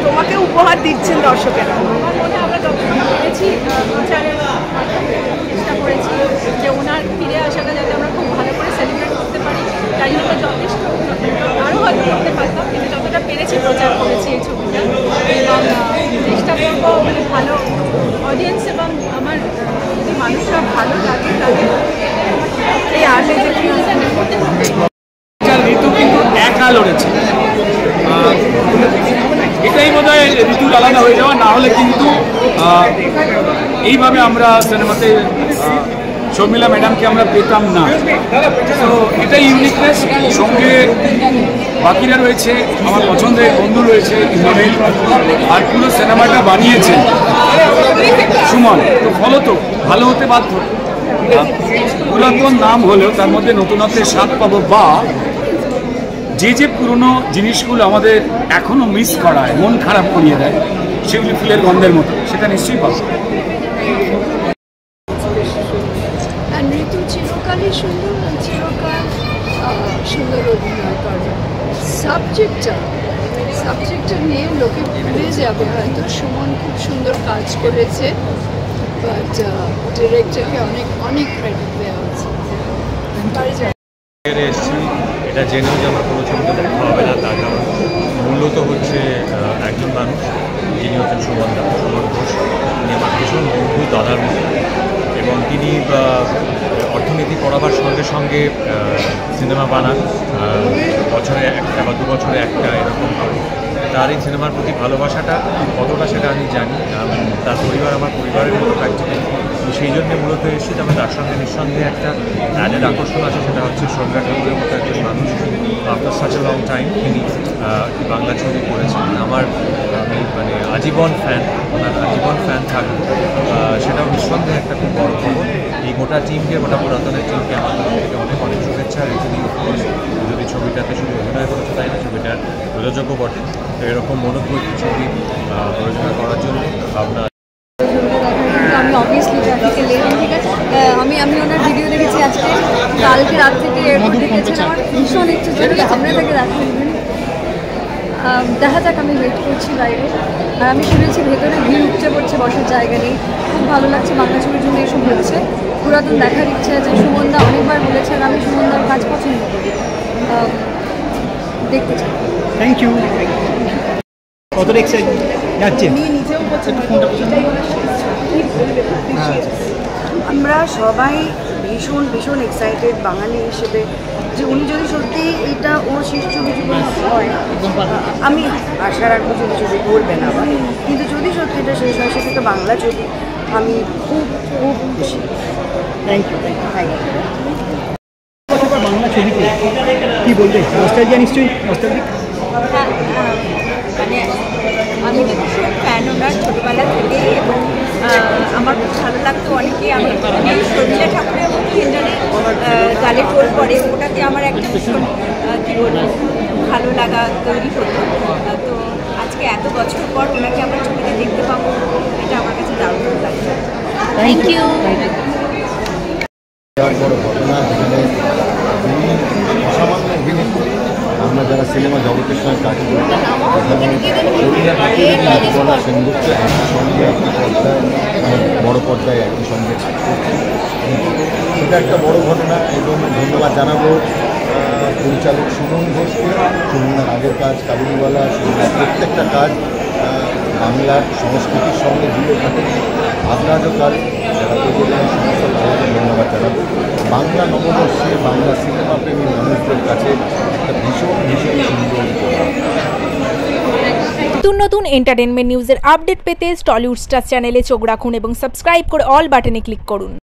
তোমাকে উপহার দিচ্ছেন দর্শকেরা? আমার মনে আমরা পেরেছি চেষ্টা করেছি যে ওনার ফিরে আসাটা যাতে আমরা খুব ভালো করে সেলিব্রেট করতে পারি, তাই জন্য যথেষ্ট আরও হয়তো করতে পারতাম, কিন্তু যতটা পেরেছি প্রচার করেছি এই ছবিটা, এবং চেষ্টা করবো মানে ভালো অডিয়েন্স এবং আমার যদি মানুষরা ভালো লাগে তাদের এই আর্টে যে করতে হবে। ঋতু কিন্তু একা লড়েছে, এটাই বোধ হয় ঋতুর আলাদা হয়ে যাওয়া, না হলে কিন্তু এইভাবে আমরা সিনেমাতে শর্মিলা ম্যাডামকে আমরা পেতাম না। তো এটাই ইউনিকনেস। সঙ্গে বাকিরা রয়েছে, আমার পছন্দের বন্ধু রয়েছে ইন্দ্রনীল, আর পুরো সিনেমাটা বানিয়েছে সুমন। তো ফলত ভালো হতে বাধ্য। পুরাতন নাম হলেও তার মধ্যে নতুনত্বের স্বাদ পাবো, বা যে পুরনো জিনিসগুলো আমাদের এখনো মিস করায়, মন খারাপ করিয়ে দেয়, সেগুলি ফুলের গন্ধের মতো, সেটা নিশ্চয়ই পাবো। ঋতু চিরকালই সুন্দর, চিরকাল সুন্দর অভিনয় করে। সাবজেক্টটা নিয়ে লোকে ভুলে যাবে হয়তো। সুমন খুব সুন্দর কাজ করেছে, বাট ডিরেক্টরকে অনেক অনেক ক্রেডিট দেওয়া হচ্ছে। এসেছি এটা জেনেও যে আমার কোনো ছবিতে দেখা হবে না, তার কারণ মূলত হচ্ছে একজন মানুষ যিনি হচ্ছেন সুমন ঘোষ। তিনি আমার ভীষণ বন্ধু, দাদার মতো, এবং তিনি অর্থনীতি পড়াবার সঙ্গে সঙ্গে সিনেমা বানান, বছরে একটা বা 2 বছরে একটা এরকম। তার এই সিনেমার প্রতি ভালোবাসাটা কতটা সেটা আমি জানি। তার পরিবার আমার পরিবারের মতো প্র্যাকটিক্যালি, সেই জন্যে মূলত এসেছি। তবে তার সঙ্গে নিঃসন্দেহে একটা অ্যাডেড আকর্ষণ আছে, সেটা হচ্ছে সন্ধ্যা ঠাকুরের মতো একজন মানুষ after such a long time তিনি বাংলা ছবি করেছেন। আমি মানে আজীবন ফ্যান থাকবো, সেটাও নিঃসন্দেহে একটা খুব বড় খবর। এই গোটা টিমকে, গোটা পুরাতনের টিমকে আমার তরফ থেকে অনেক অনেক শুভেচ্ছা। আর এখানে যদি ছবিটাতে শুধু অভিনয় করেছে তাই না, ছবিটার প্রযোজকও বটে। তো এরকম মনোযোগী ছবি প্রযোজনা করার জন্য ভাবনা। আমি অবভিয়াসলি ট্রাফিকে লেট, ঠিক আছে। আমি ওনার ভিডিও দেখেছি আজকে, কালকে রাত থেকে এয়ারপোর্ট দেখেছেন। আমার ভীষণ ইচ্ছে যে আমরা তাকে রাখতে দেখা যাক। আমি ওয়েট করছি বাইরে, আর আমি শুনেছি ভেতরে ভিড় উপচে পড়ছে, বসার জায়গা নেই। খুব ভালো লাগছে, বাংলা ছবির জন্য এসব হচ্ছে। পুরাতন দেখার ইচ্ছে আছে। সুমনদা অনেকবার বলেছে, আর আমি সুমনদার কাজ পছন্দ করি, দেখতে চাই। Thank you. কতটা এক্সাইটেড যাচ্ছে? নিজেও আমরা সবাই ভীষণ ভীষণ এক্সাইটেড বাঙালি হিসেবে, যে উনি যদি সত্যি এটা ওর শেষ ছবি যদি হয়, আমি আশা রাখবো যদি ছবি করবে না, কিন্তু যদি সত্যি এটা শেষ হয়, সেটা বাংলা ছবি, আমি খুব খুব খুশি। Thank you. বাংলা ছবিতে কী বলবে? নস্টালজিয়া নিশ্চয়ই, নস্টালজিক। মানে আমি তো ভীষণ ফ্যান ওনার ছোটোবেলা থেকেই, এবং আমার খুব ভালো লাগতো। অনেকেই আমি শর্মিলা ঠাকুরের মতো ইন্টারনেট জালে টোল করে, ওটাতে আমার একটা ভীষণ কী বলবো ভালো লাগা তৈরি হতো। তো আজকে এত বছর পর ওনাকে আমার ছবিতে দেখতে পাবো, এটা আমার কাছে দারুণ লাগছে। Thank you. আমরা যারা সিনেমা জগতের সঙ্গে কাজ করি, সেনগুপ্ত একই সঙ্গে একই পর্দায়, বড় পর্দায় একই সঙ্গে কাজ করছে, সেটা একটা বড় ঘটনা। এবং ধন্যবাদ জানাবো পরিচালক সুমন ঘোষকে। সুমনের আগের কাজ কাবুলিওয়ালা, সুমনের প্রত্যেকটা কাজ বাংলার সংস্কৃতির সঙ্গে জুড়ে থাকে। আপনারও কাজ যারা প্রযোজনা সংস্থা, তাদেরকে ধন্যবাদ জানাবো। বাংলা নববর্ষে বাংলা সিনেমা প্রেমী মানুষদের কাছে একটা ভীষণ ভীষণ সুন্দর। নতুন এন্টারটেনমেন্ট নিউজের আপডেট পেতে টলিউড স্টার চ্যানেলে চোখ রাখুন এবং সাবস্ক্রাইব করে অল বাটনে ক্লিক করুন।